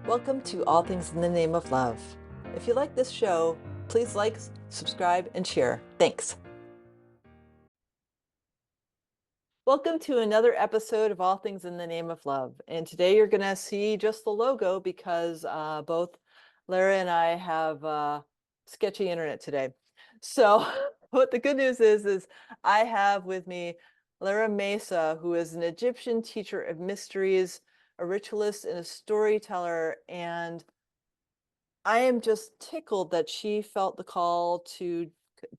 Welcome to All Things in the Name of Love. If you like this show, please like, subscribe, and share. Thanks. Welcome to another episode of All Things in the Name of Love. And today you're going to see just the logo because both Lara and I have sketchy internet today. So what the good news is I have with me Lara Maysa, who is an Egyptian teacher of mysteries, a ritualist, and a storyteller. And I am just tickled that she felt the call to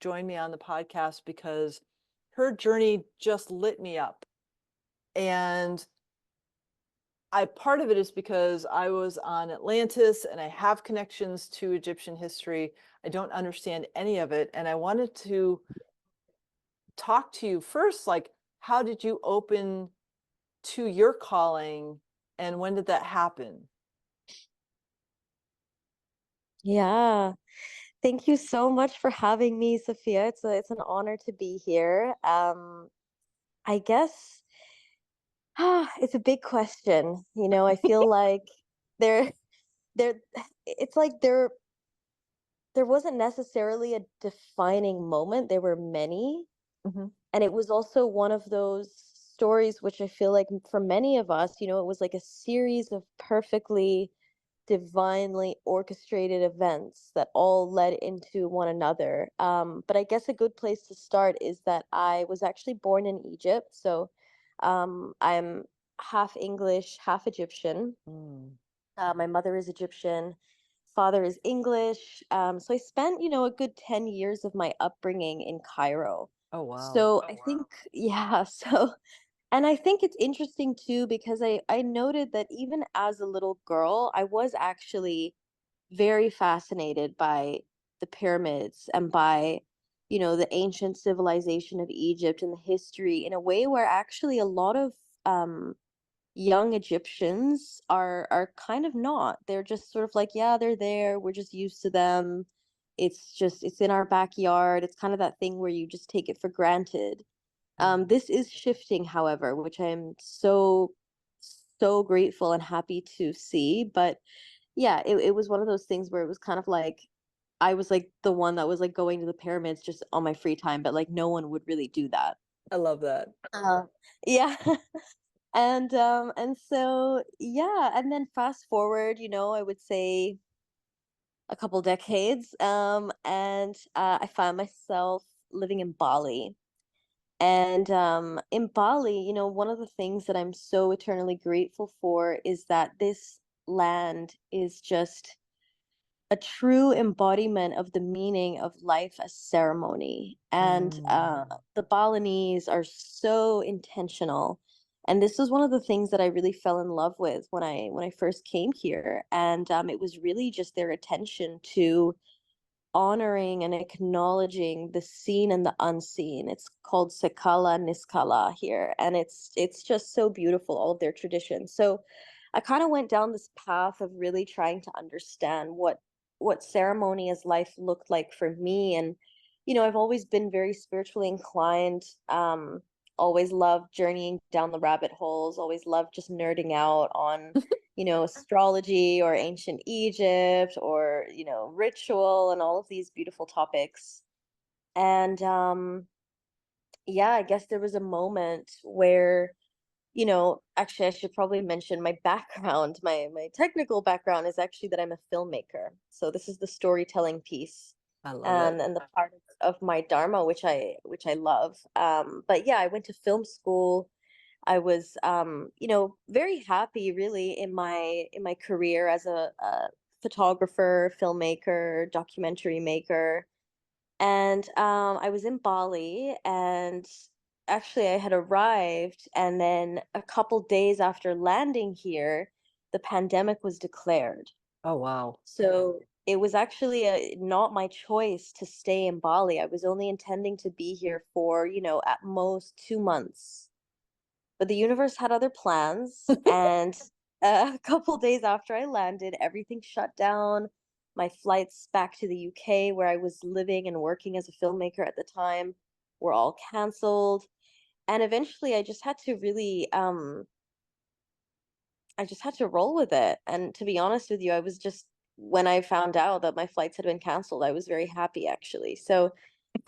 join me on the podcast because her journey just lit me up. And part of it is because I was on Atlantis and I have connections to Egyptian history. I don't understand any of it. And I wanted to talk to you first, like, how did you open to your calling and when did that happen? Yeah, thank you so much for having me, Sophia. It's an honor to be here. I guess it's a big question. I feel like there there it's like there wasn't necessarily a defining moment. There were many, Mhm. and it was also one of those stories which I feel like for many of us, it was like a series of perfectly divinely orchestrated events that all led into one another. But I guess a good place to start is that I was actually born in Egypt. So I'm half English, half Egyptian. Mm. My mother is Egyptian, father is English. So I spent, a good 10 years of my upbringing in Cairo. Oh, wow. So I think, yeah, so and I think it's interesting too because I noted that even as a little girl, I was actually very fascinated by the pyramids and by, the ancient civilization of Egypt and the history in a way where actually a lot of um young Egyptians are kind of not. They're just sort of like, yeah, they're there. We're just used to them. It's in our backyard. It's kind of that thing where you just take it for granted. Mm. This is shifting, however, which I'm so grateful and happy to see. But yeah, it was one of those things where it was kind of like I was like the one that was like going to the pyramids just on my free time, but like no one would really do that. I love that. Yeah. And so yeah, and then fast forward, I would say a couple decades, and I found myself living in Bali. And in Bali, one of the things that I'm so eternally grateful for is that this land is just a true embodiment of the meaning of life as ceremony. And Mm. the Balinese are so intentional. And this was one of the things that I really fell in love with when I first came here. And it was really just their attention to honoring and acknowledging the seen and the unseen. It's called Sekala Niskala here, and it's just so beautiful, all of their traditions. So I kind of went down this path of really trying to understand what ceremony as life looked like for me. And I've always been very spiritually inclined. Always loved journeying down the rabbit holes, always loved just nerding out on astrology or ancient Egypt or, ritual and all of these beautiful topics. And yeah, I guess there was a moment where, actually I should probably mention my background. My technical background is actually that I'm a filmmaker. So this is the storytelling piece I love it. and the part of my dharma which I love. But yeah, I went to film school. I was, very happy really in my career as a photographer, filmmaker, documentary maker. And I was in Bali, and actually I had arrived, and then a couple days after landing here, the pandemic was declared. Oh, wow. So it was actually not my choice to stay in Bali. I was only intending to be here for, at most 2 months. But the universe had other plans, and a couple days after I landed, everything shut down. My flights back to the UK, where I was living and working as a filmmaker at the time, were all canceled. And eventually, I just had to really I just had to roll with it. And to be honest with you, I was just when I found out that my flights had been canceled, I was very happy actually. So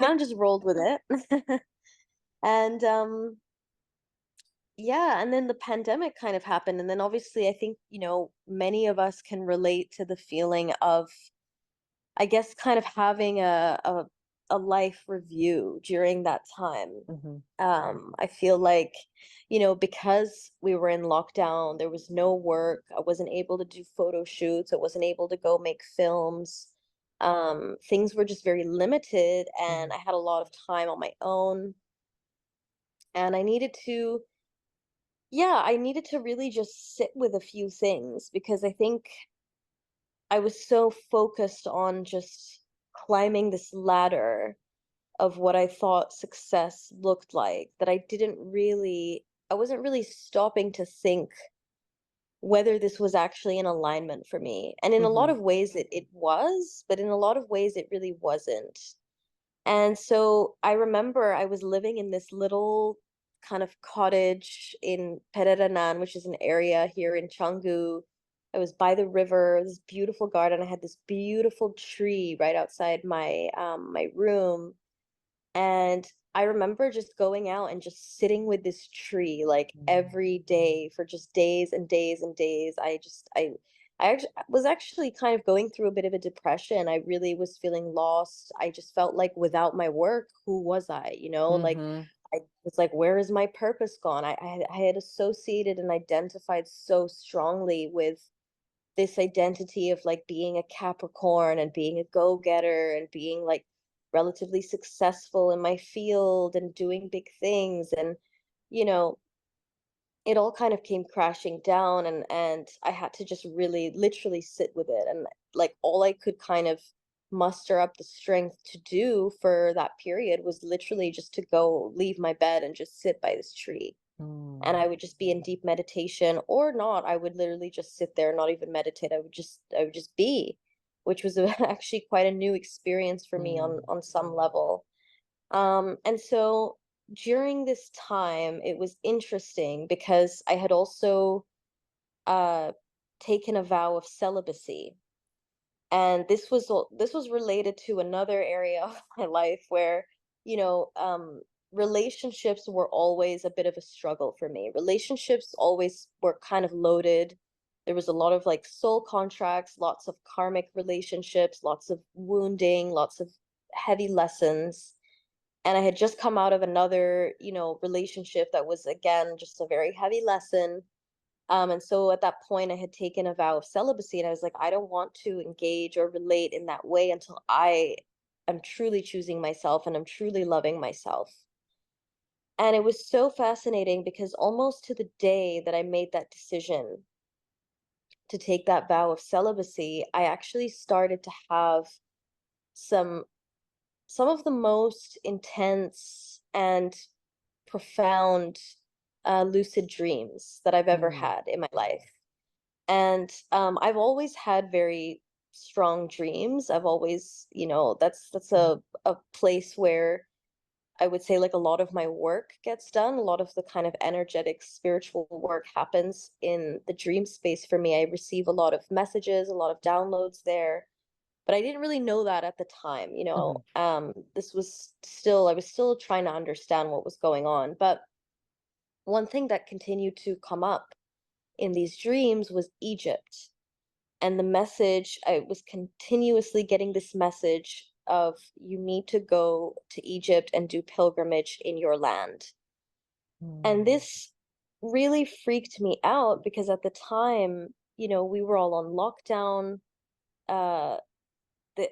kind of just rolled with it. And yeah, and then the pandemic kind of happened. And then obviously I think, many of us can relate to the feeling of, I guess, kind of having a life review during that time. Mhm. I feel like, because we were in lockdown, there was no work. I wasn't able to do photo shoots. I wasn't able to go make films. Things were just very limited, and Mhm. I had a lot of time on my own. And I needed to really just sit with a few things because I think I was so focused on just climbing this ladder of what I thought success looked like that I wasn't really stopping to think whether this was actually in alignment for me. And in a lot Mhm. of ways it was, but in a lot of ways it really wasn't. And so I remember I was living in this little kind of cottage in Pereranan, which is an area here in Canggu. I was by the river, this beautiful garden. I had this beautiful tree right outside my room. And I remember just going out and just sitting with this tree like Mm. every day for just days and days and days. I was actually kind of going through a bit of a depression. I really was feeling lost. I just felt like without my work, who was I? Like Mhm. I was like, where is my purpose gone? I had associated and identified so strongly with this identity of like being a Capricorn and being a go-getter and being like relatively successful in my field and doing big things. And you know it all kind of came crashing down, and I had to just really literally sit with it. And like all I could kind of muster up the strength to do for that period was literally just to go leave my bed and just sit by this tree, and Mm. I would just be in deep meditation or not. I would literally just sit there, not even meditate. I would just be, which was actually quite a new experience for me on Mm. some level. And so during this time, it was interesting because I had also uh taken a vow of celibacy, and this was related to another area of my life where you know um relationships were always a bit of a struggle for me. Relationships always were kind of loaded. There was a lot of like soul contracts, lots of karmic relationships, lots of wounding, lots of heavy lessons. And I had just come out of another relationship that was again just a very heavy lesson. And so at that point, I had taken a vow of celibacy, and I was like, I don't want to engage or relate in that way until I am truly choosing myself and I'm truly loving myself. And it was so fascinating because almost to the day that I made that decision to take that vow of celibacy, I actually started to have some some of the most intense and profound lucid dreams that I've ever Mm. had in my life. And I've always had very strong dreams. I've always, that's Mm. a place where I would say like a lot of my work gets done. A lot of the kind of energetic spiritual work happens in the dream space for me. I receive a lot of messages, a lot of downloads there. But I didn't really know that at the time. Mhm. This was still I was still trying to understand what was going on. But one thing that continued to come up in these dreams was Egypt. And the message, I was continuously getting this message of you need to go to Egypt and do pilgrimage in your land. And Mm. this really freaked me out because at the time, we were all on lockdown. Uh,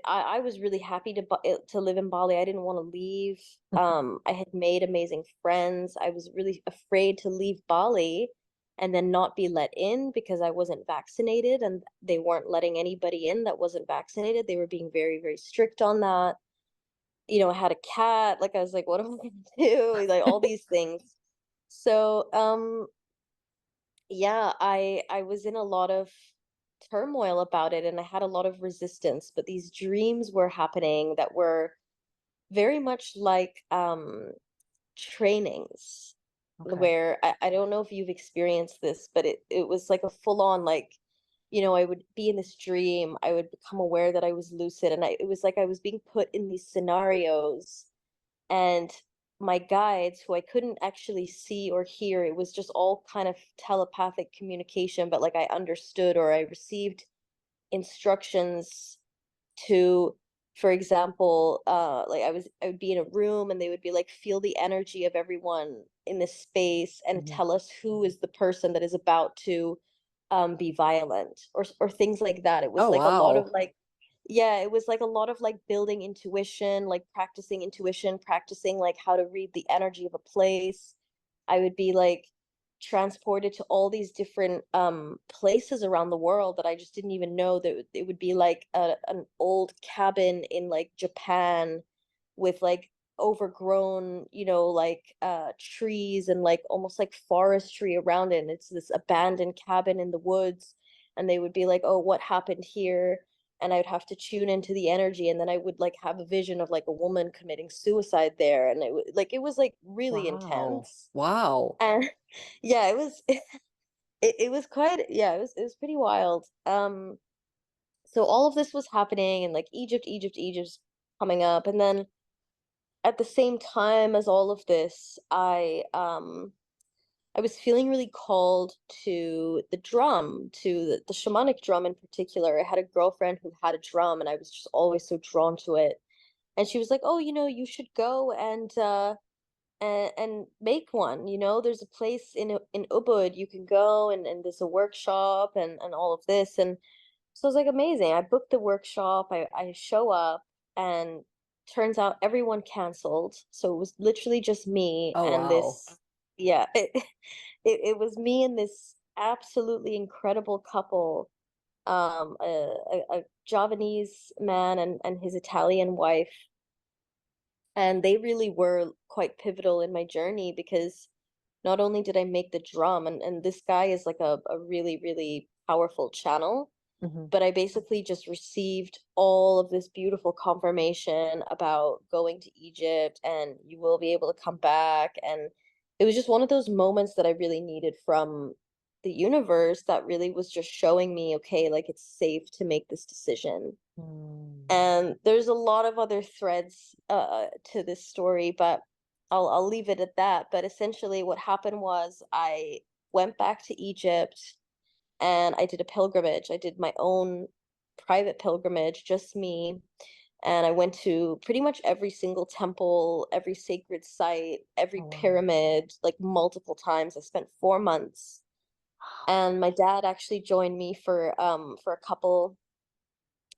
I was really happy to live in Bali. I didn't want to leave. I had made amazing friends. I was really afraid to leave Bali and then not be let in because I wasn't vaccinated, and they weren't letting anybody in that wasn't vaccinated. They were being very, very strict on that. I had a cat. Like I was like, what am I gonna do? Like all these things. So, yeah, I was in a lot of turmoil about it, and I had a lot of resistance, but these dreams were happening that were very much like trainings. Okay. where I don't know if you've experienced this, but it was like a full on like, I would be in this dream, I would become aware that I was lucid, and it was like I was being put in these scenarios, and my guides, who I couldn't actually see or hear, it was just all kind of telepathic communication, but like I understood or I received instructions to, for example, like I would be in a room and they would be like, feel the energy of everyone in this space and Hmm. tell us who is the person that is about to be violent, or things like that. It was Oh, like a lot of wow. like, yeah, it was like a lot of like building intuition, like practicing intuition, practicing like how to read the energy of a place. I would be like transported to all these different places around the world that I just didn't even know that it would be like an old cabin in like Japan with like overgrown, like trees and like almost like forestry around it. And it's this abandoned cabin in the woods. And they would be like, oh, what happened here? And I would have to tune into the energy, and then I would like have a vision of like a woman committing suicide there, and it was like really Wow. intense. Wow. And yeah, it was it was quite, yeah, it was pretty wild. So all of this was happening, and like Egypt's coming up, and then at the same time as all of this, I was feeling really called to the drum, to the shamanic drum in particular. I had a girlfriend who had a drum, and I was just always so drawn to it. And she was like, "Oh, you should go and make one. There's a place in Ubud you can go, and there's a workshop and all of this." And so I was like, amazing. I booked the workshop. I show up, and turns out everyone canceled. So it was literally just me Oh, and wow. this, yeah, it was me and this absolutely incredible couple, a Javanese man and his Italian wife. And they really were quite pivotal in my journey, because not only did I make the drum, and this guy is like a really, really powerful channel, Hmm. but I basically just received all of this beautiful confirmation about going to Egypt and you will be able to come back. And it was just one of those moments that I really needed from the universe, that really was just showing me, okay, like it's safe to make this decision. Mm. And there's a lot of other threads to this story, but I'll leave it at that. But essentially, what happened was I went back to Egypt and I did a pilgrimage. I did my own private pilgrimage, just me. And I went to pretty much every single temple, every sacred site, every Oh, wow. pyramid, like multiple times. I spent 4 months. And my dad actually joined me for a couple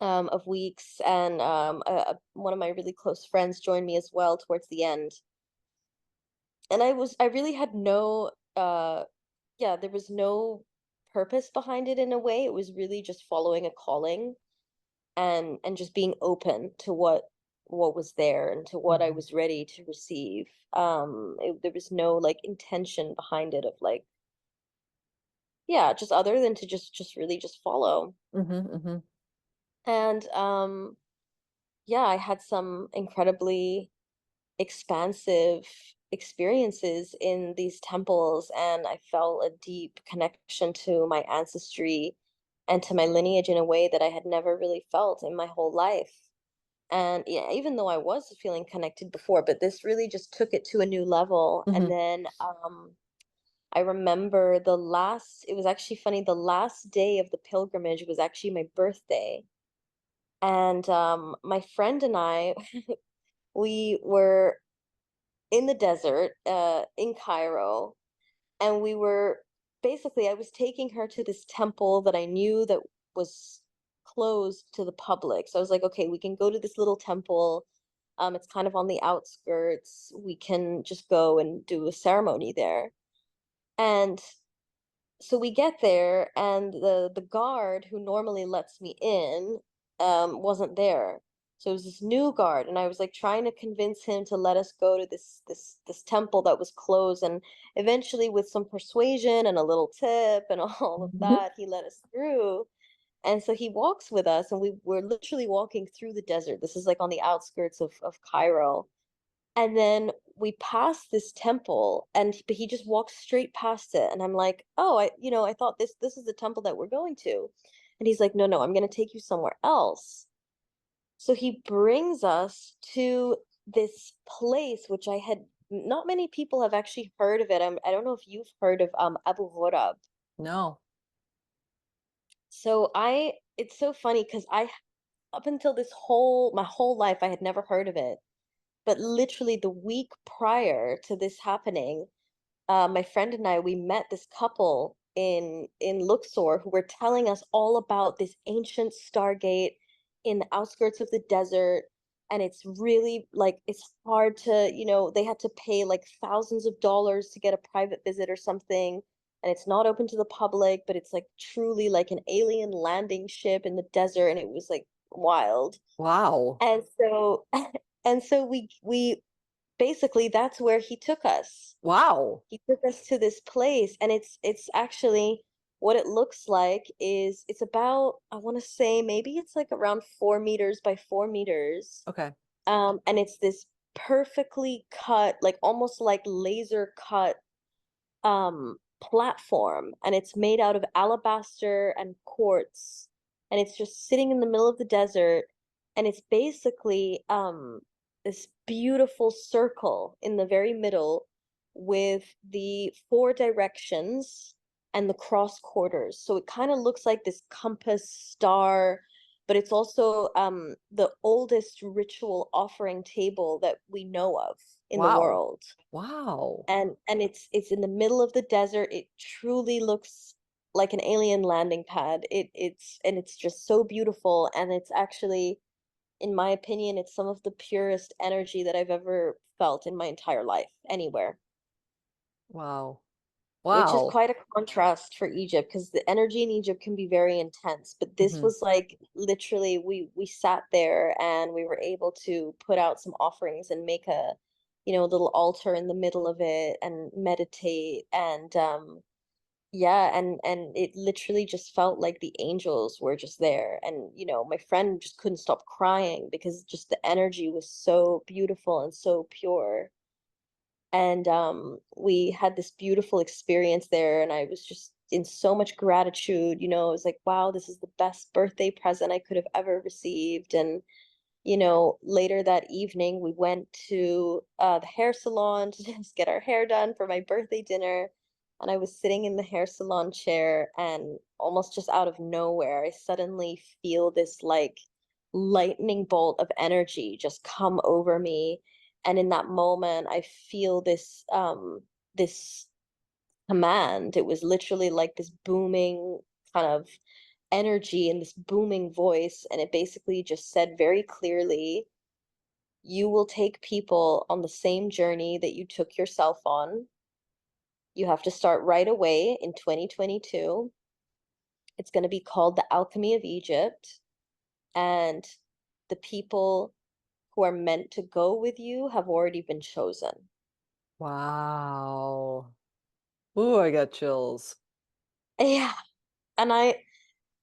of weeks, and one of my really close friends joined me as well towards the end. And I really had no, yeah, there was no purpose behind it in a way. It was really just following a calling, and just being open to what was there and to what I Hmm. was ready to receive. There was no like intention behind it of like, yeah, just other than to just really just follow. Hmm. Hmm. And yeah, I had some incredibly expansive experiences in these temples, and I felt a deep connection to my ancestry and to my lineage in a way that I had never really felt in my whole life. And yeah, even though I was feeling connected before, but this really just took it to a new level. And Hmm. then I remember it was actually funny, the last day of the pilgrimage was actually my birthday. And my friend and I, we were in the desert in Cairo, and we were basically, I was taking her to this temple that I knew that was closed to the public. So I was like, okay, we can go to this little temple. It's kind of on the outskirts. We can just go and do a ceremony there. And so we get there, and the guard who normally lets me in wasn't there. So it was this new guard, and I was like trying to convince him to let us go to this temple that was closed. And eventually, with some persuasion and a little tip and all of Hmm. that, he let us through. And so he walks with us, and we were literally walking through the desert. This is like on the outskirts of Cairo. And then we passed this temple, but he just walked straight past it, and I'm like, "Oh, I thought this is the temple that we're going to." And he's like, "No, no, I'm going to take you somewhere else." So he brings us to this place which I had not many people have actually heard of it. I don't know if you've heard of Abu Ghorab. No. So I it's so funny because I up until this whole my whole life I had never heard of it. But literally the week prior to this happening, my friend and I, we met this couple in Luxor who were telling us all about this ancient Stargate in the outskirts of the desert. And it's really like it's hard to, they had to pay like thousands of dollars to get a private visit or something. And it's not open to the public, but it's like truly like an alien landing ship in the desert. And it was like wild. Wow. And so and so we basically that's where he took us. Wow. He took us to this place, and it's actually what it looks like is it's about, I want to say maybe it's like around 4 meters by 4 meters. Okay. And it's this perfectly cut, like almost like laser cut platform, and it's made out of alabaster and quartz, and it's just sitting in the middle of the desert, and it's basically this beautiful circle in the very middle with the four directions and the cross quarters, so it kind of looks like this compass star, but it's also the oldest ritual offering table that we know of in the Wow. world. Wow. And it's in the middle of the desert. It truly looks like an alien landing pad. It's just so beautiful, and it's actually, in my opinion, it's some of the purest energy that I've ever felt in my entire life anywhere, Wow. which is Wow. quite a contrast for Egypt because the energy in Egypt can be very intense. But this Hmm. was like literally we sat there and we were able to put out some offerings and make a, little altar in the middle of it and meditate. And yeah, and it literally just felt like the angels were just there. And my friend just couldn't stop crying because just the energy was so beautiful and so pure. And we had this beautiful experience there, and I was just in so much gratitude. It was like, wow, this is the best birthday present I could have ever received. And later that evening we went to the hair salon to just get our hair done for my birthday dinner. And I was sitting in the hair salon chair, and almost just out of nowhere I suddenly feel this like lightning bolt of energy just come over me. And in that moment I feel this command. It was literally like this booming kind of energy and this booming voice, and it basically just said very clearly, you will take people on the same journey that you took yourself on. You have to start right away in 2022. It's going to be called the Alchemy of Egypt, and the people who are meant to go with you have already been chosen. Wow. Ooh, I got chills. Yeah.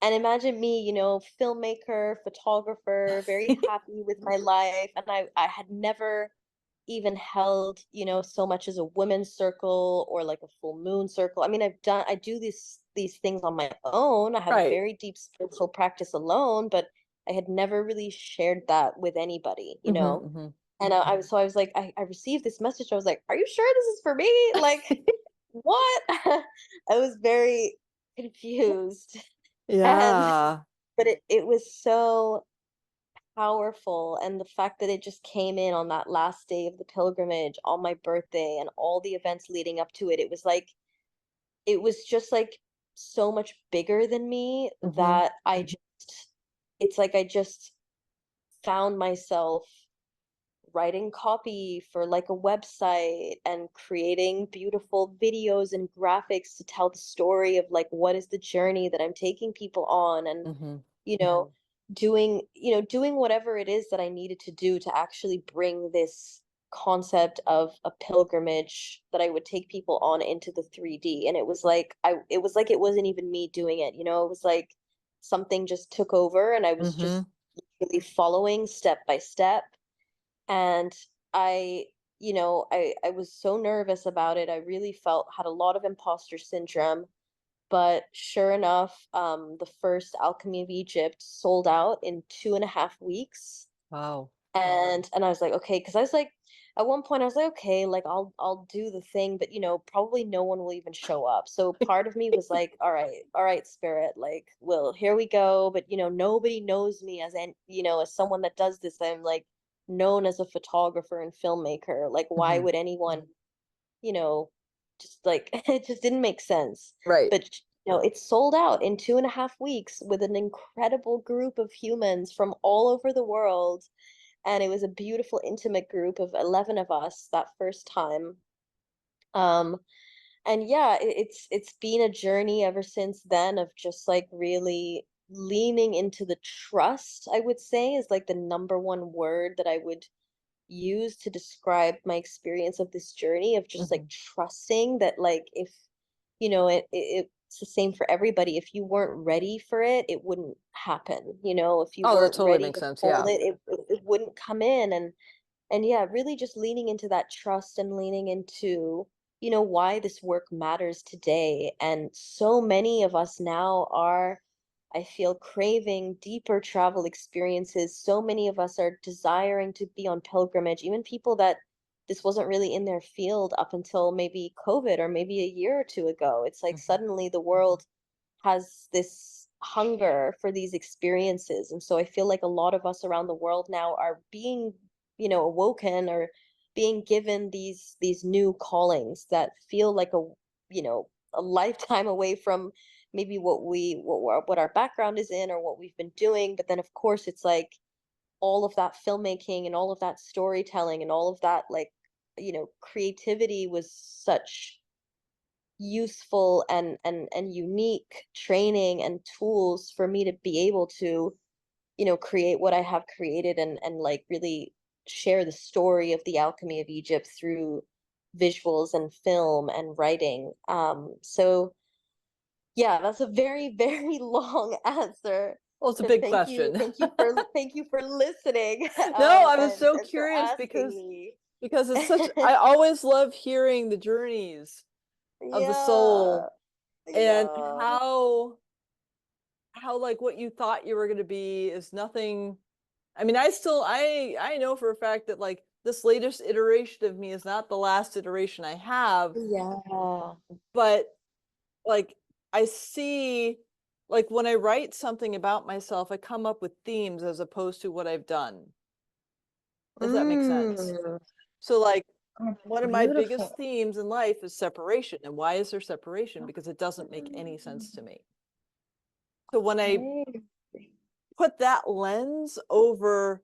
And imagine me, filmmaker, photographer, very happy with my life. And I had never even held, so much as a women's circle or like a full moon circle. I mean, I do these things on my own. I have a Right. very deep spiritual practice alone, but I had never really shared that with anybody, Hmm. Hmm. And I was like, I received this message. I was like, are you sure this is for me? Like, what? I was very confused. And Yeah. but it was so powerful, and the fact that it just came in on that last day of the pilgrimage on my birthday and all the events leading up to it, it was just like so much bigger than me Hmm. that I just it's like I just found myself writing copy for like a website and creating beautiful videos and graphics to tell the story of like what is the journey that I'm taking people on. And Hmm. you know doing whatever it is that I needed to do to actually bring this concept of a pilgrimage that I would take people on into the 3D. And it was like it wasn't even me doing it. It was like something just took over, and I was Hmm. just really following step by step. And I I was so nervous about it. I really felt had a lot of imposter syndrome. But sure enough, the first Alchemy of Egypt sold out in 2.5 weeks. Wow. And I was like, okay, because I was like, at one point I was like, okay, like I'll do the thing, but probably no one will even show up. So part of me was like, all right, spirit, like, well, here we go. But nobody knows me as someone that does this. I'm like known as a photographer and filmmaker. Like, why Mhm. would anyone, you know, just like it just didn't make sense. Right. But it sold out in 2.5 weeks with an incredible group of humans from all over the world, and it was a beautiful intimate group of 11 of us that first time. um and yeah, it's been a journey ever since then of just like really leaning into the trust. I would say is like the number one word that I would use to describe my experience of this journey, of just like Mhm. trusting that, like, if it's the same for everybody. If you weren't ready for it, it wouldn't happen. If you Oh, that weren't totally ready makes to sense. hold Yeah. it, it wouldn't come in. And yeah, really just leaning into that trust and leaning into why this work matters today. And so many of us now are, I feel, craving deeper travel experiences. So many of us are desiring to be on pilgrimage, even people that this wasn't really in their field up until maybe COVID or maybe a year or two ago. It's like Mhm. suddenly the world has this hunger for these experiences. And so I feel like a lot of us around the world now are being, awoken, or being given these new callings that feel like a lifetime away from maybe what our background is in or what we've been doing. But then of course it's like all of that filmmaking and all of that storytelling and all of that, like, creativity was such useful and unique training and tools for me to be able to create what I have created, and like really share the story of the alchemy of Egypt through visuals and film and writing. So yeah, that's a very very long answer Well, it's a to big question. thank you for listening, No, I was so and for curious asking because me. it's such I always love hearing the journeys of the Yeah, soul and yeah. how like what you thought you were going to be is nothing. I mean, I know for a fact that like this latest iteration of me is not the last iteration I have, Yeah. but like I see like when I write something about myself, I come up with themes as opposed to what I've done, if that makes sense. Mm. So like Oh, one of my biggest beautiful. themes in life is separation. And why is there separation? Because it doesn't make any sense to me. So when I Okay. put that lens over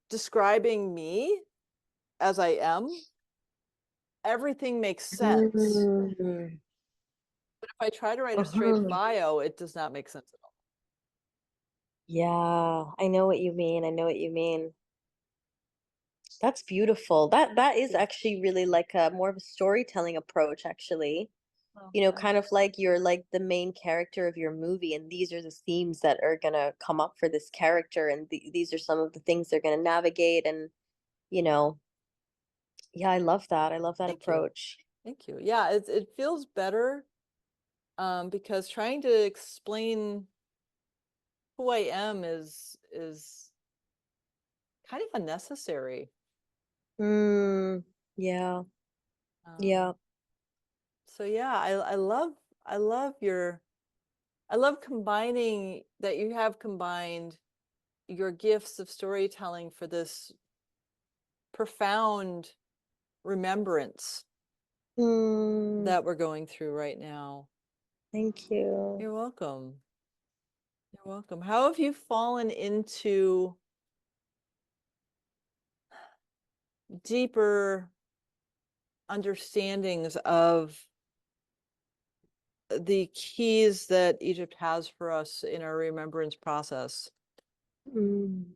describing me as I am, everything makes sense. Mm. But if I try to write a straight Uh-huh. bio, it does not make sense at all. Yeah, I know what you mean. I know what you mean. That's beautiful. That is Yeah. actually really like a more of a storytelling approach, actually. Well, Kind of like you're like the main character of your movie, and these are the themes that are gonna come up for this character, and these are some of the things they're gonna navigate, and you know, yeah, I love that. I love that thank you. approach. Thank you. Yeah, it feels better because trying to explain who I am is kind of unnecessary. Mm, yeah, Um, yeah. so yeah, I love your I love combining that you have combined your gifts of storytelling for this profound remembrance Mm, that we're going through right now. thank you. You're welcome. You're welcome. How have you fallen into deeper understandings of the keys that Egypt has for us in our remembrance process? Mm.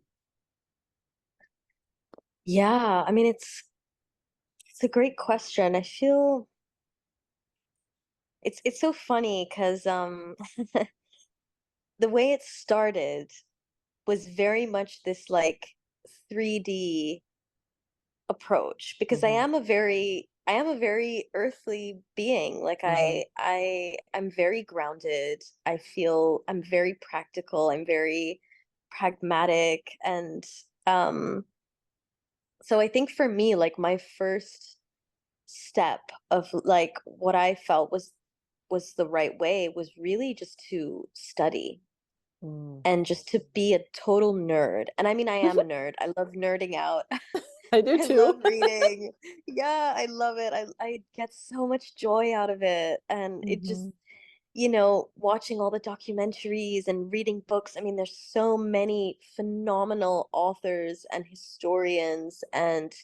Yeah, I mean it's a great question. I feel it's so funny because the way it started was very much this like 3D approach because Mhm. I am a very earthly being. Like Mhm. I'm very grounded. I feel I'm very practical. I'm very pragmatic and um so I think for me like my first step of like what I felt was the right way was really just to study Mm. and just to be a total nerd. And I mean I am a nerd. I love nerding out. I do I too. love reading. Yeah, I love it. I get so much joy out of it. And it just, Mhm. watching all the documentaries and reading books. I mean, there's so many phenomenal authors and historians and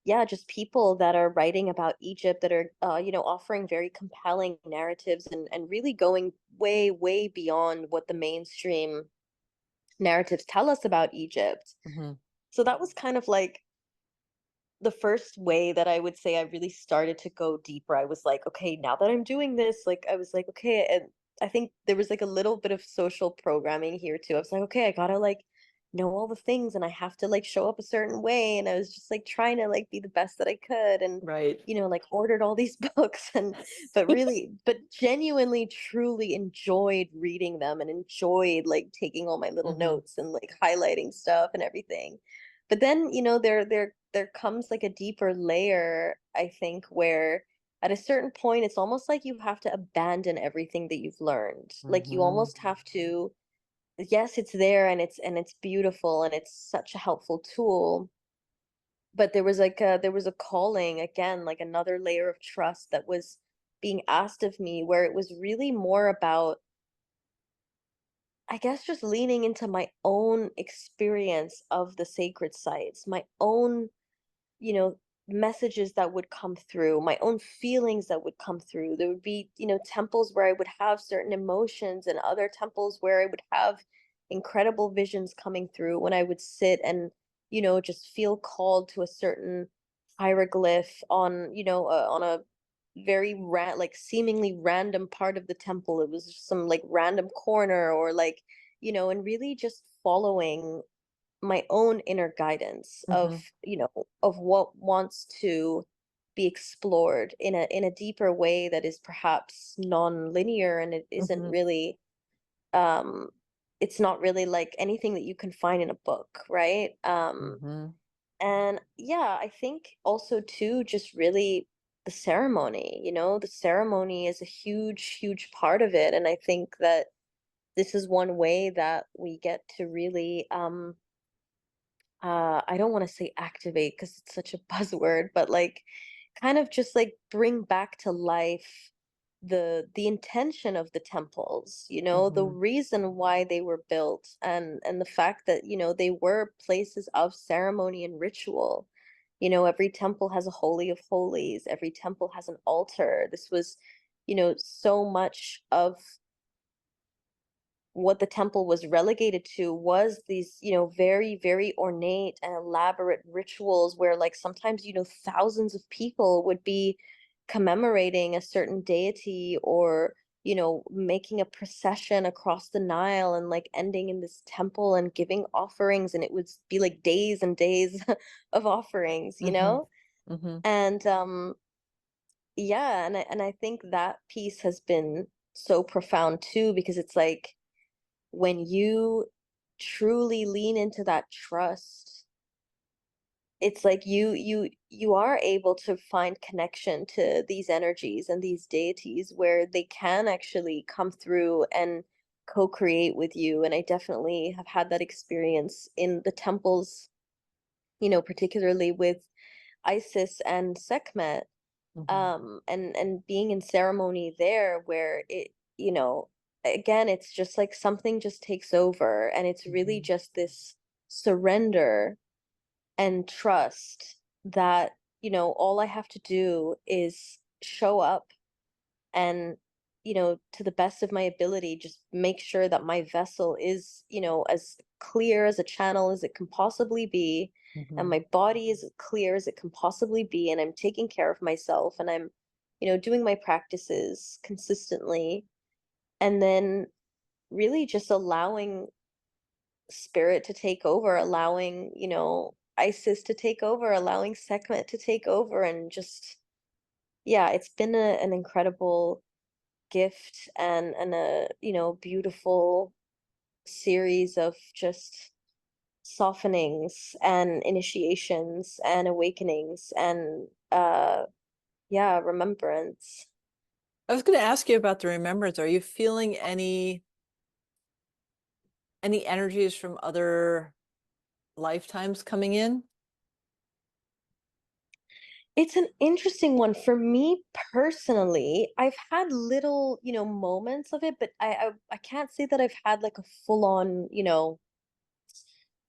yeah, just people that are writing about Egypt that are offering very compelling narratives and really going way, way beyond what the mainstream narratives tell us about Egypt. Mhm. So that was kind of like the first way that I would say I really started to go deeper. I was like, okay, now that I'm doing this, like I was like, okay, and I think there was like a little bit of social programming here too. I was like, okay, I gotta like know all the things and I have to like show up a certain way. And I was just like trying to like be the best that I could and Right. like ordered all these books and but genuinely truly enjoyed reading them and enjoyed like taking all my little Mhm. notes and like highlighting stuff and everything. But then, there comes like a deeper layer, I think, where at a certain point it's almost like you have to abandon everything that you've learned. Like you Mhm. almost have to, yes, it's there and it's beautiful and it's such a helpful tool. But there was a calling again, like another layer of trust that was being asked of me where it was really more about I guess just leaning into my own experience of the sacred sites, my own you know, messages that would come through, my own feelings that would come through. There would be, temples where I would have certain emotions and other temples where I would have incredible visions coming through when I would sit and, just feel called to a certain hieroglyph on a very like seemingly random part of the temple. It was just some like random corner or like, and really just following my own inner guidance of Mhm. of what wants to be explored in a deeper way that is perhaps non-linear and it isn't Mhm. really um it's not really like anything that you can find in a book, right? Mhm. And yeah, I think also too just really the ceremony, the ceremony is a huge huge part of it and I think that this is one way that we get to really I don't want to say activate because it's such a buzzword, but like kind of just like bring back to life the intention of the temples, the Mhm. reason why they were built and the fact that, they were places of ceremony and ritual. Every temple has a holy of holies, every temple has an altar. This was, so much of what the temple was relegated to was these, very, very ornate and elaborate rituals where, like, sometimes, thousands of people would be commemorating a certain deity or, making a procession across the Nile and like ending in this temple and giving offerings. And it would be like days and days of offerings, Mhm. Mhm. And yeah, and I think that piece has been so profound too, because it's like when you truly lean into that trust, it's like you are able to find connection to these energies and these deities where they can actually come through and co-create with you. And I definitely have had that experience in the temples, particularly with Isis and Sekhmet, Mhm. and being in ceremony there where it again it's just like something just takes over and it's really Mhm. just this surrender and trust that all I have to do is show up and to the best of my ability just make sure that my vessel is as clear as a channel as it can possibly be and Mhm. my body is as clear as it can possibly be and I'm taking care of myself and I'm doing my practices consistently and then really just allowing spirit to take over, allowing ISIS to take over, allowing Sekhmet to take over, and just yeah, it's been an incredible gift and a, beautiful series of just softenings and initiations and awakenings and yeah, remembrance. I was going to ask you about the remembrance. Are you feeling any energies from other lifetimes coming in? It's an interesting one for me personally. I've had little, moments of it, but I can't say that I've had like a full on,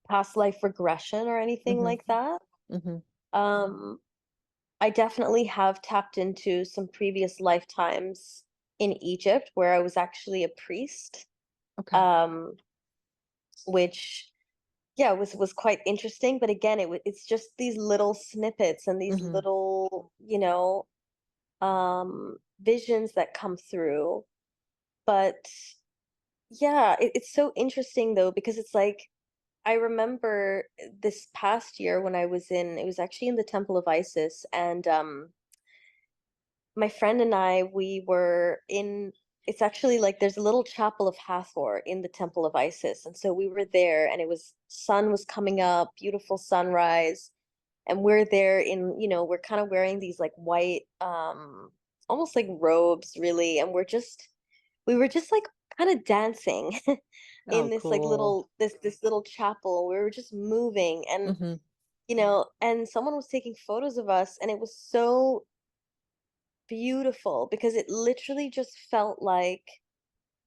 past life regression or anything Mm-hmm. like that. Mm-hmm. Um, I definitely have tapped into some previous lifetimes in Egypt where I was actually a priest, Okay. um, which yeah was quite interesting. But again, it's just these little snippets and these Mm-hmm. little, visions that come through. But yeah, it's so interesting though, because it's like I remember this past year when I was in, it was actually in the Temple of Isis, and my friend and I, we were in, it's actually like there's a little chapel of Hathor in the Temple of Isis. And so we were there, and it was, sun was coming up, beautiful sunrise. And we're there in, we're kind of wearing these like white, almost like robes, really. And we were just like kind of dancing Oh, in this like cool. this little chapel. We were just moving, and Mm-hmm. and someone was taking photos of us, and it was so beautiful because it literally just felt like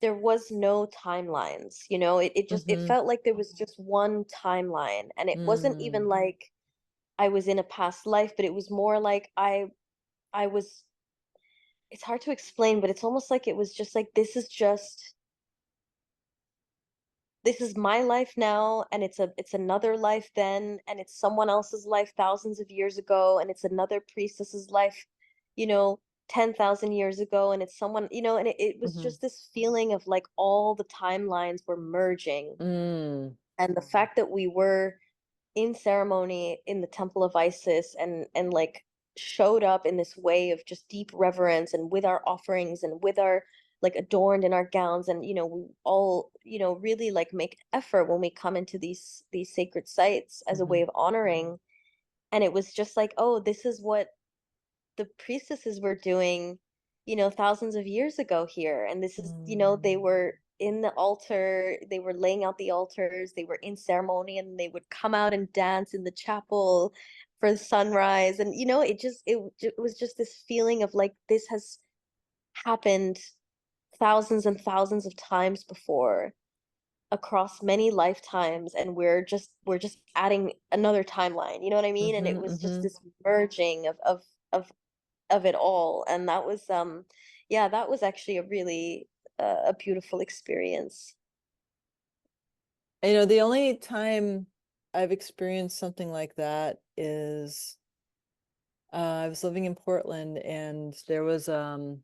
there was no timelines. It Mm-hmm. felt like there was just one timeline, and it wasn't even Mm. like I was in a past life, but it was more like I was, it's hard to explain, but it's almost like it was just like this is my life now, and it's another life then, and it's someone else's life thousands of years ago, and it's another priestess's life, you know 10,000 years ago, and it's someone, and it was Mm-hmm. just this feeling of like all the timelines were merging. Mm. And the fact that we were in ceremony in the Temple of Isis, and like showed up in this way of just deep reverence, and with our offerings, and with our like adorned in our gowns, and we all really like make effort when we come into these sacred sites as a Mm-hmm. way of honoring. And it was just like, oh, this is what the priestesses were doing, thousands of years ago here. And this is, they Mm. were in the altar, they were laying out the altars, they were in ceremony, and they would come out and dance in the chapel for the sunrise. And, it was just this feeling of like, this has happened thousands and thousands of times before across many lifetimes, and we're just adding another timeline, you know what I mean? And it Mm-hmm. was just Mm-hmm. this merging of of it all. And that was yeah, that was actually a really a beautiful experience. The only time I've experienced something like that is I was living in Portland, and there was a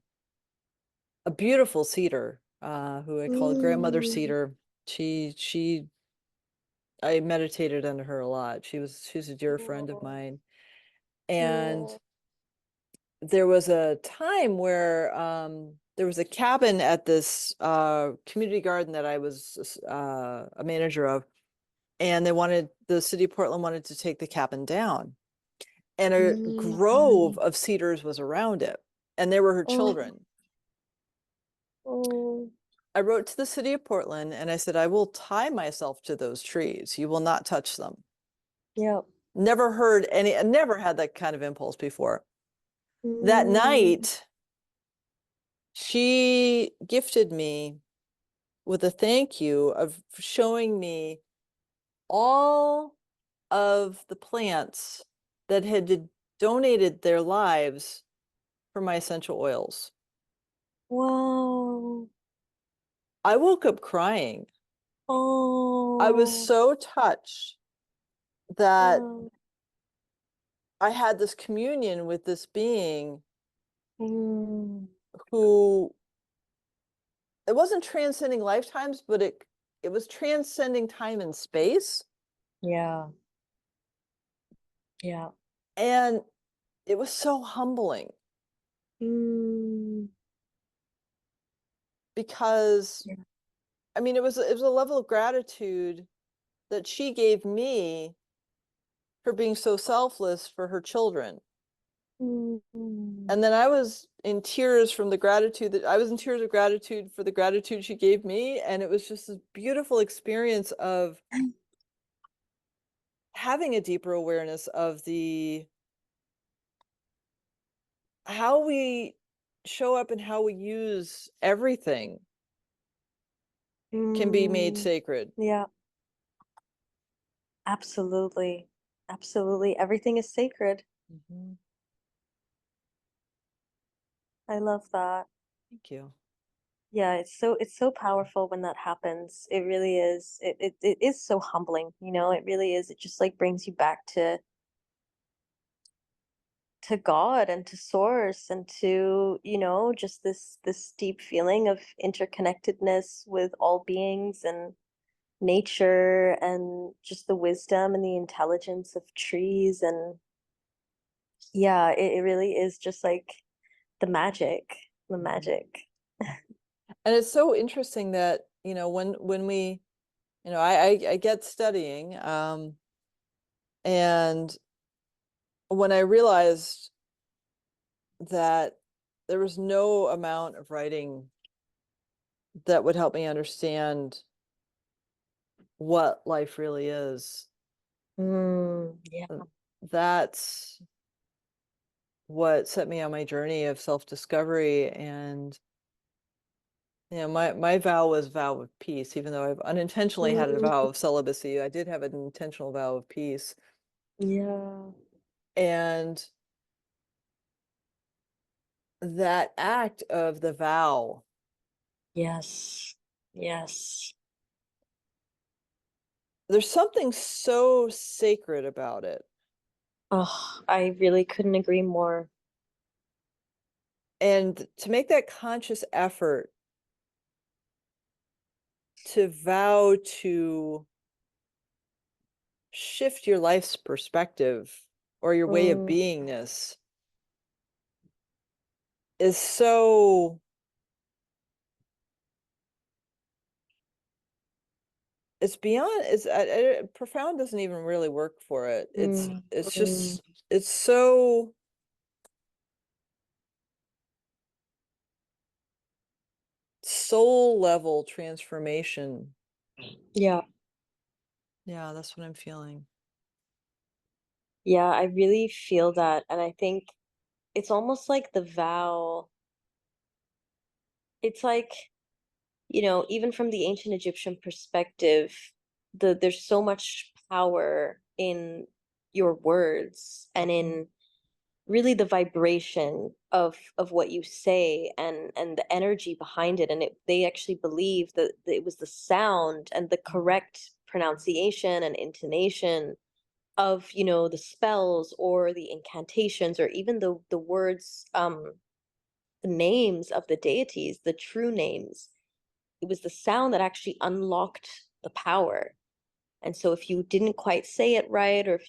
beautiful cedar who I call grandmother Mm. cedar. She I meditated under her a lot. She's a dear friend of Oh, mine. And yeah. there was a time where there was a cabin at this community garden that I was a manager of, and the city of Portland wanted to take the cabin down. And a grove Mm. of cedars was around it, and there were her Oh, children. oh, I wrote to the city of Portland and I said, I will tie myself to those trees. You will not touch them. yeah. Never had that kind of impulse before. That Mm. night, she gifted me with a thank you of showing me all of the plants that had donated their lives for my essential oils. Wow. I woke up crying. I was Oh, so touched that wow. I had this communion with this being Mm. who, it wasn't transcending lifetimes, but it was transcending time and space. Yeah. Yeah. And it was so humbling Mm, because, yeah. I mean, it was a level of gratitude that she gave me for being so selfless for her children. Mm, And then I was in tears from the gratitude that I was in tears of gratitude for the gratitude she gave me. And it was just this beautiful experience of having a deeper awareness of the how we show up and how we use everything can be made mm, sacred. yeah, absolutely. Absolutely. Everything is sacred. Mhm. I love that. Thank you. Yeah, it's so powerful when that happens. It really is. It is so humbling, you know, it really is. It just like brings you back to God and to source and to, you know, just this deep feeling of interconnectedness with all beings and nature and just the wisdom and the intelligence of trees. And yeah, it really is just like the magic, the Mhm. magic. And it's so interesting that, when we, I get studying, and when I realized that there was no amount of writing that would help me understand what life really is, Yeah. uh, that's what set me on my journey of self-discovery. And my vow was vow of peace, even though I've unintentionally had a vow Mm, of celibacy. I did have an intentional vow of peace. yeah. And that act of the vow, Yes. Yes. there's something so sacred about it. Oh, I really couldn't agree more. And to make that conscious effort to vow to shift your life's perspective or your way of Mm, beingness is so, it's beyond, profound doesn't even really work for it. mm, It's mm. just, it's so soul level transformation. Yeah. Yeah, that's what I'm feeling. Yeah, I really feel that. And I think it's almost like the vow, it's like, you know, even from the ancient Egyptian perspective, there's so much power in your words and Mhm, in really the vibration of what you say and the energy behind it. And they actually believe that it was the sound and the mhm, correct pronunciation and intonation of, you know, the spells or the incantations or even the words, the names of the deities, the true names. It was the sound that actually unlocked the power. And so if you didn't quite say it right, or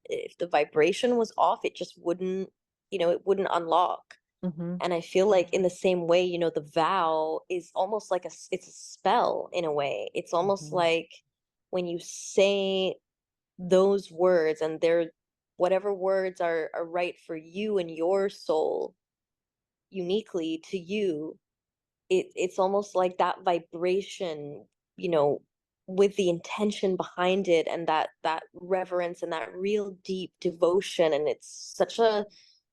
if the vibration was off, it just wouldn't, you know, it wouldn't unlock. mhm, And I feel like in the same way, you know, the vow is almost like it's a spell in a way. It's almost mhm, like when you say those words and they're whatever words are right for you and your soul uniquely to you, it's almost like that vibration, you know, with the intention behind it and that reverence and that real deep devotion. And it's such a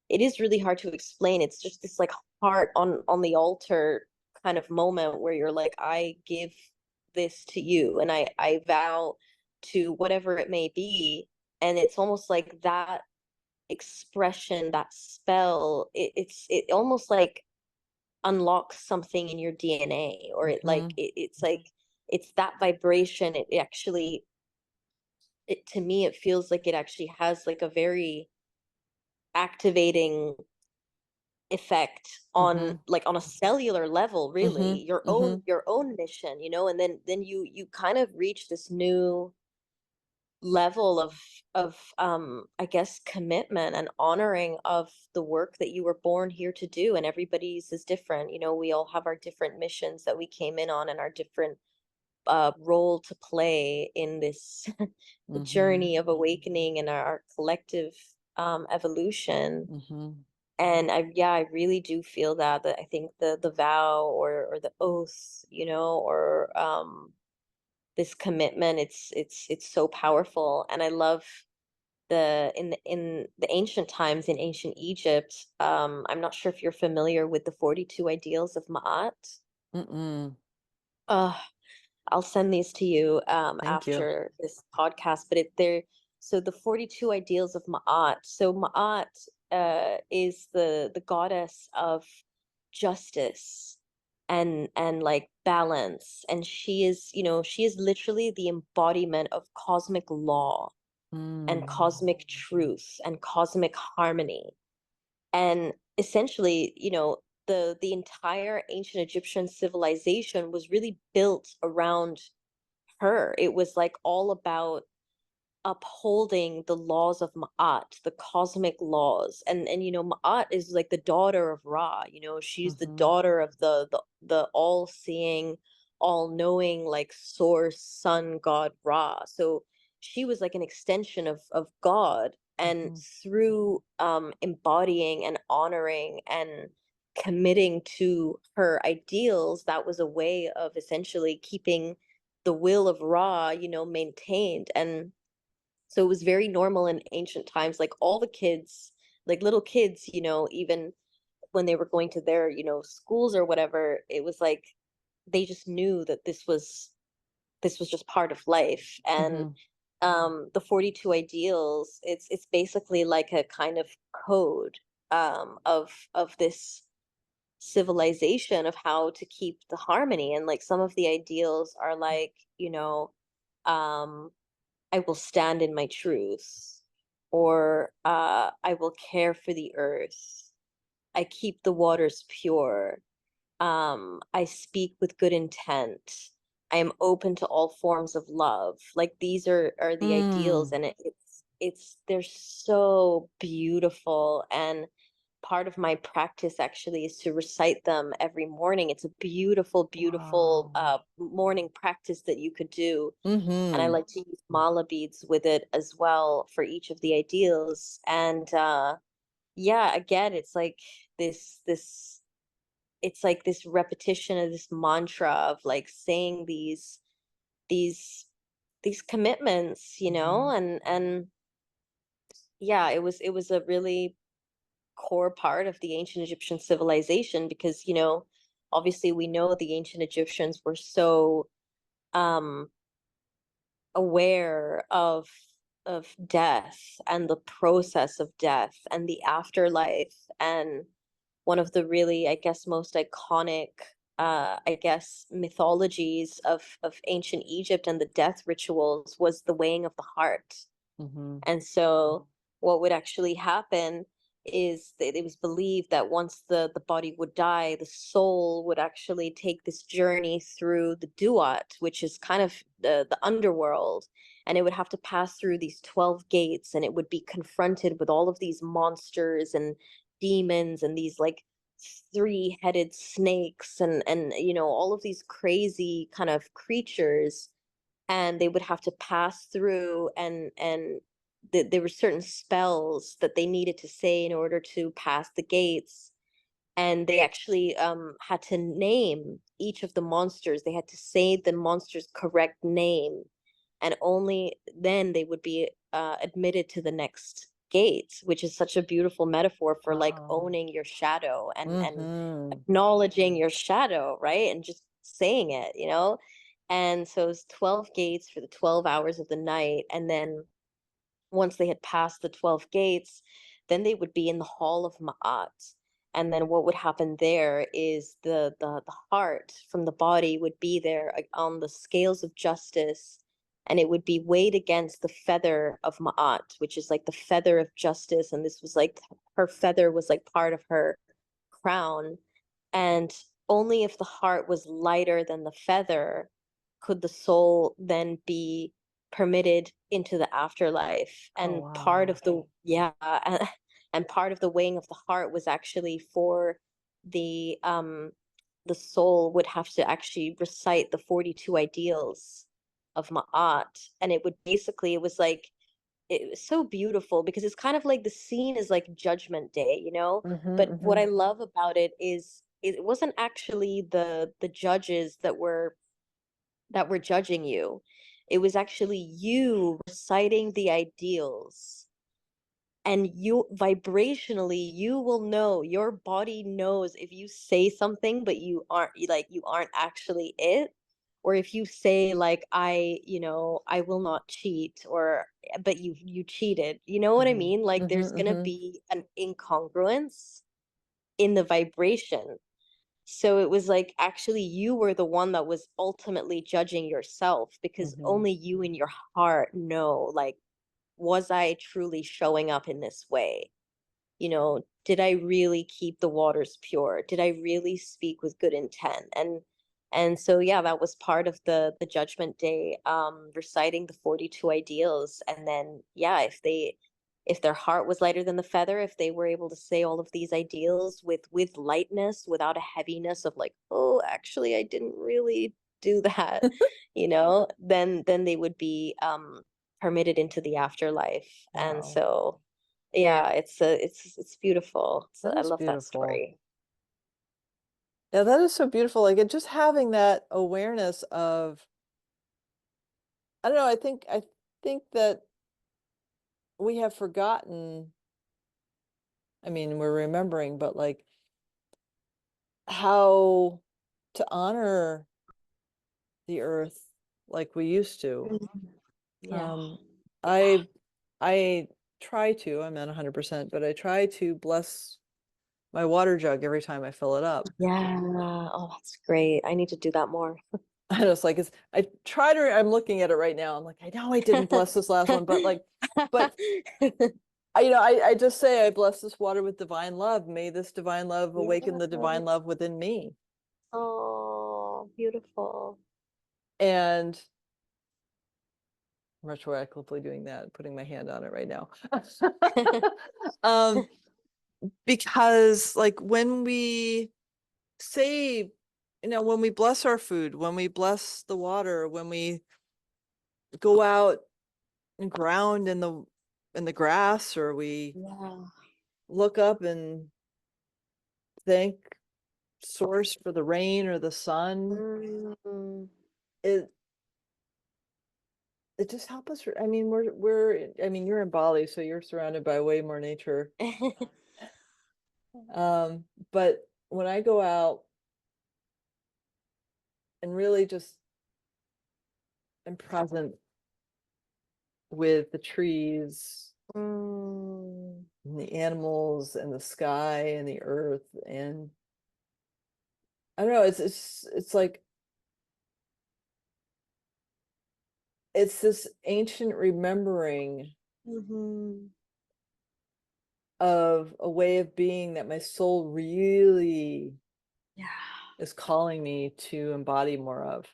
it is really hard to explain. It's just this like heart on the altar kind of moment where you're like, I give this to you and I vow to whatever it may be. And it's almost like that expression, that spell, it almost like unlocks something in your DNA, or mhm, it's like it's that vibration. It actually, it to me it feels like it actually has like a very activating effect on mhm, like on a cellular level, really mhm, mhm, your own mission, you know. And then you kind of reach this new level of I guess commitment and honoring of the work that you were born here to do. And everybody's is different. We all have our different missions that we came in on, and our different role to play in this Mhm. journey of awakening and our collective evolution. Mhm. And yeah, I really do feel that I think the vow, or the oath, or this commitment, it's so powerful. And I love in the ancient times, in ancient Egypt. I'm not sure if you're familiar with the 42 ideals of Ma'at. Mm-mm. uh I'll send these to you Thank you. after this podcast. But they're, so the 42 ideals of Ma'at. So Ma'at is the goddess of justice and like balance, and she is literally the embodiment of cosmic law and Mm. cosmic truth and cosmic harmony. And essentially, the entire ancient Egyptian civilization was really built around her. It was like all about upholding the laws of Ma'at, the cosmic laws. And Ma'at is like the daughter of Ra. She's the Mhm. daughter of the all-seeing, all-knowing, like source sun god Ra. So she was like an extension of God. And Mhm. through embodying and honoring and committing to her ideals, that was a way of essentially keeping the will of Ra, maintained. And so it was very normal in ancient times, like all the kids, like little kids, even when they were going to their, schools or whatever, it was like they just knew that this was just part of life. And Mhm. the 42 ideals, it's basically like a kind of code of this civilization of how to keep the harmony. And like some of the ideals are like, um I will stand in my truth, or I will care for the earth. I keep the waters pure. I speak with good intent. I am open to all forms of love. Like these are the ideals, Mm. and it's they're so beautiful. And part of my practice actually is to recite them every morning. It's a beautiful, beautiful Wow. morning practice that you could do. And I Mhm. like to use mala beads with it as well for each of the ideals. And yeah, again, this it's like this repetition of this mantra of like saying these these commitments, Mhm. and yeah, it was a really core part of the ancient Egyptian civilization, because obviously we know the ancient Egyptians were so um aware of death and the process of death and the afterlife. And one of the really, I guess, most iconic I guess mythologies of ancient Egypt and the death rituals was the weighing of the heart. Mhm. And so what would actually happen is that it was believed that once the body would die, the soul would actually take this journey through the Duat, which is kind of the underworld. And it would have to pass through these 12 gates, and it would be confronted with all of these monsters and demons and these like three-headed snakes and all of these crazy kind of creatures. And they would have to pass through, and there were certain spells that they needed to say in order to pass the gates. And they actually had to name each of the monsters. They had to say the monster's correct name, and only then they would be admitted to the next gate, which is such a beautiful metaphor for like Wow. owning your shadow and Mhm. acknowledging your shadow, right? And just saying it. And so it's 12 gates for the 12 hours of the night. And then once they had passed the 12 gates, then they would be in the hall of Ma'at. And then what would happen there is the heart from the body would be there on the scales of justice, and it would be weighed against the feather of Ma'at, which is like the feather of justice. And this was like her feather was like part of her crown. And only if the heart was lighter than the feather could the soul then be permitted into the afterlife. Oh, And part wow. of the, yeah, and part of the weighing of the heart was actually for the um the soul would have to actually recite the 42 ideals of Ma'at. And it would basically, it was like, it was so beautiful because it's kind of like the scene is like Judgment Day, you know? Mm-hmm, But what I mm-hmm, love about it is it wasn't actually the judges that were judging you. It was actually you reciting the ideals. And you vibrationally, you will know, your body knows if you say something, but you aren't actually it. Or if you say like, I will not cheat, or but you cheated. You know what I mm-hmm, mean? Like mm-hmm, there's gonna mm-hmm, be an incongruence in the vibration. So it was like actually you were the one that was ultimately judging yourself because mm-hmm. only you in your heart know, like, was I truly showing up in this way? Did I really keep the waters pure? Did I really speak with good intent? And so yeah, that was part of the judgment day, reciting the 42 ideals. And then yeah, if their heart was lighter than the feather, if they were able to say all of these ideals with lightness, without a heaviness of like, oh, actually I didn't really do that, then they would be permitted into the afterlife. And Wow. so yeah, it's beautiful. So That I is love that beautiful. story. Yeah, that is so beautiful. Like it just having that awareness of, I don't know, I think that we have forgotten, I mean, we're remembering, but like how to honor the earth like we used to. Mhm. Yeah. Um, Yeah. I I try to, I'm not 100%, but I try to bless my water jug every time I fill it up. Yeah. Oh, that's great. I need to do that more. I know it's like I try to, I'm looking at it right now. I'm like, I know I didn't bless this last one, but like, but I just say I bless this water with divine love. May this divine love awaken the divine Yeah. love within me. Oh, beautiful. And I'm retroactively doing that, putting my hand on it right now. Um, because like when we say, when we bless our food, when we bless the water, when we go out and ground in the grass, or we Yeah. look up and thank source for the rain or the sun, Mm. it it just helps us. I mean, I mean, you're in Bali, so you're surrounded by way more nature. But when I go out and really just am present with the trees Mm. and the animals and the sky and the earth, and I don't know, it's like it's this ancient remembering Mhm. of a way of being that my soul really Yeah. is calling me to embody more of.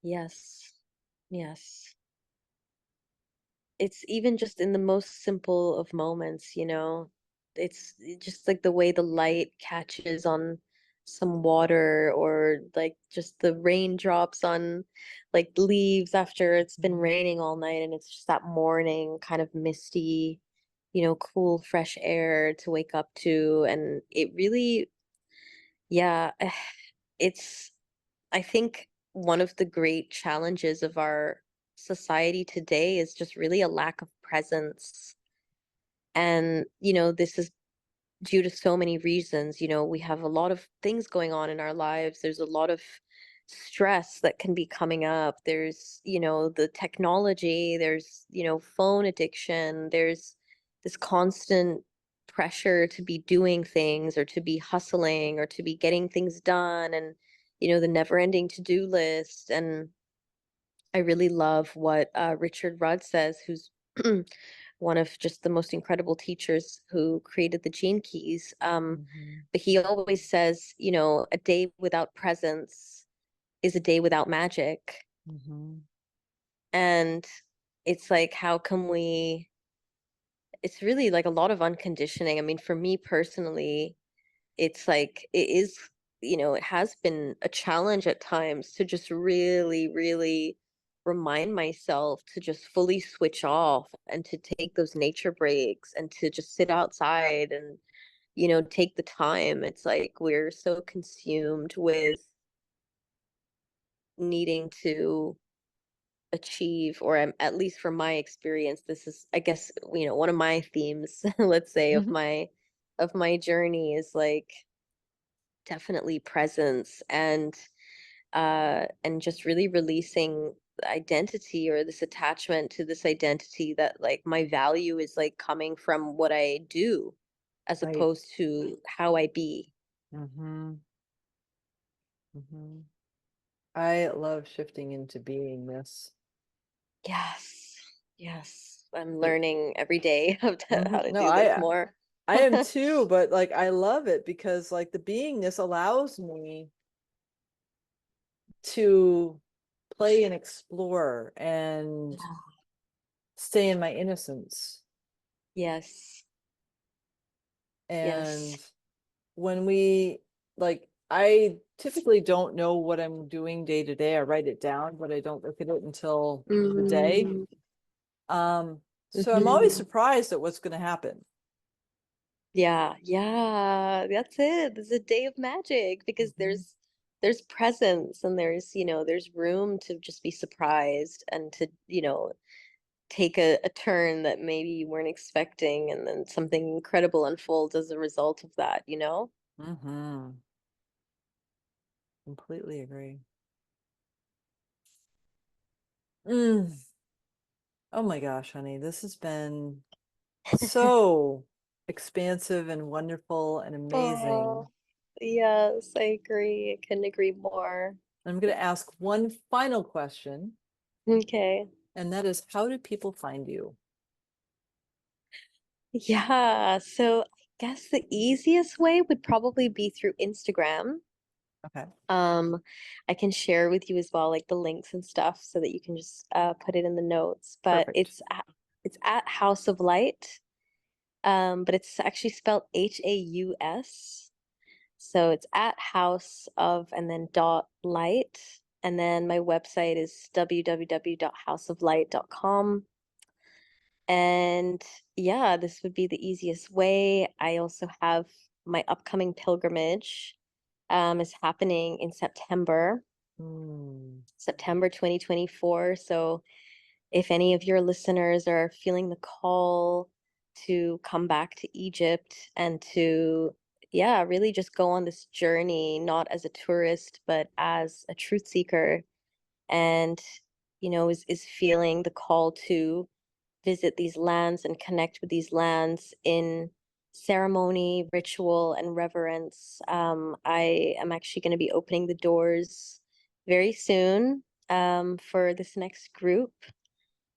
Yes. Yes. It's even just in the most simple of moments. It's just like the way the light catches on some water, or like just the raindrops on like leaves after it's been Mhm. raining all night, and it's just that morning kind of misty, cool, fresh air to wake up to. And it really, yeah, it's, I think one of the great challenges of our society today is just really a lack of presence. And, this is due to so many reasons. We have a lot of things going on in our lives. There's a lot of stress that can be coming up. There's, the technology, there's, phone addiction, there's this constant pressure to be doing things, or to be hustling, or to be getting things done, and, the never ending to do list. And I really love what Richard Rudd says, who's one of just the most incredible teachers who created the Gene Keys. Mhm. But he always says, a day without presence is a day without magic. Mhm. And it's like, how can we, it's really like a lot of unconditioning. I mean, for me personally, it's like it is, it has been a challenge at times to just really, really remind myself to just fully switch off and to take those nature breaks and to just sit outside and, take the time. It's like we're so consumed with needing to achieve, or at least from my experience, this is, I guess, one of my themes, let's say, of Mhm. my journey is like definitely presence and just really releasing the identity or this attachment to this identity that like my value is like coming from what I do as Right. opposed to how I be. Hmm. Hmm. I love shifting into beingness. Yes. Yes. I'm It, learning every day how to no, do this more. I am too, but like I love it because like the beingness allows me to play and explore and Yeah. stay in my innocence. Yes. Yes. And when we like, I typically don't know what I'm doing day to day. I write it down, but I don't look at it until the day. Mm, So I'm always mhm. surprised at what's going to happen. Yeah, yeah, that's it. It's a day of magic because Mhm. there's presence and there's room to just be surprised and to, take a turn that maybe you weren't expecting and then something incredible unfolds as a result of that, you know? Mhm. Completely agree. Mm. Oh my gosh, honey, this has been so expansive and wonderful and amazing. Oh, yes, I agree. I couldn't agree more. I'm going to ask one final question, Okay. and that is, how do people find you? Yeah, so I guess the easiest way would probably be through Instagram. Okay, Um, I can share with you as well, like the links and stuff, so that you can just put it in the notes. But perfect. it's at House of Light. But it's actually spelled Haus. So it's at House of and then dot light. And then my website is www.houseoflight.com. And yeah, this would be the easiest way. I also have my upcoming pilgrimage is happening in Mm, September 2024. So if any of your listeners are feeling the call to come back to Egypt and to, yeah, really just go on this journey, not as a tourist, but as a truth seeker, and, is feeling the call to visit these lands and connect with these lands in ceremony, ritual, and reverence. I am actually going to be opening the doors very soon for this next group.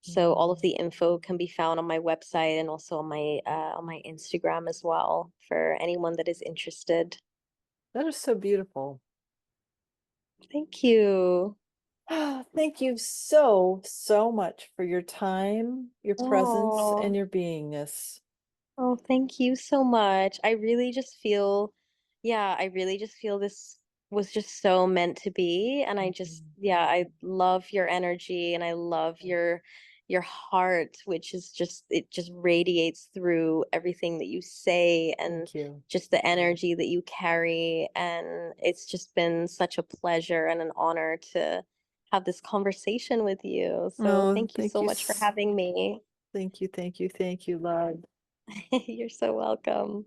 So all of mm. the info can be found on my website and also on my Instagram as well for anyone that is interested. That is so beautiful. Thank you. Thank you so, so much for your time, your presence, and Oh. your beingness. Oh, thank you so much. I really just feel this was just so meant to be. And Mhm. yeah, I love your energy and I love your heart, which is just, it just radiates through everything that you say and Thank you. just the energy that you carry. And it's just been such a pleasure and an honor to have this conversation with you. So Oh, thank you so much for having me. thank you, thank you, thank you, love. You're so welcome.